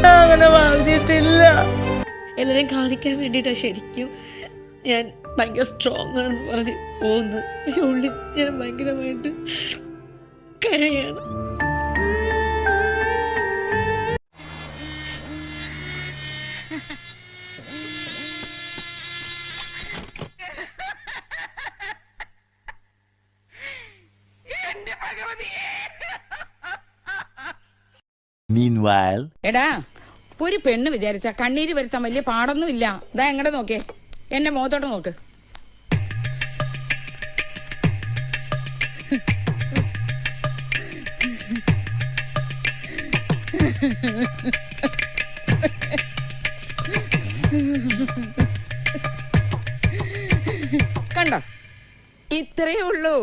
അങ്ങനെ പറഞ്ഞിട്ടില്ല. എല്ലാവരെയും കാണിക്കാൻ വേണ്ടിയിട്ടാണ് ശരിക്കും ഞാൻ ഭയങ്കര സ്ട്രോങ് ആണെന്ന് പറഞ്ഞ് പോകുന്നത്. പക്ഷെ ഉള്ളിൽ ഞാൻ ഭയങ്കരമായിട്ട് കരയാണ്. Meanwhile, എടാ ഒരു പെണ്ണ് വിചാരിച്ച കണ്ണീര് വരുത്താൻ വലിയ പാടൊന്നും ഇല്ല. ഇതാ എങ്ങടെ നോക്കേ, എന്റെ മുഖത്തോട്ട് നോക്ക്. കണ്ടോ, ഇത്രയേ ഉള്ളൂ.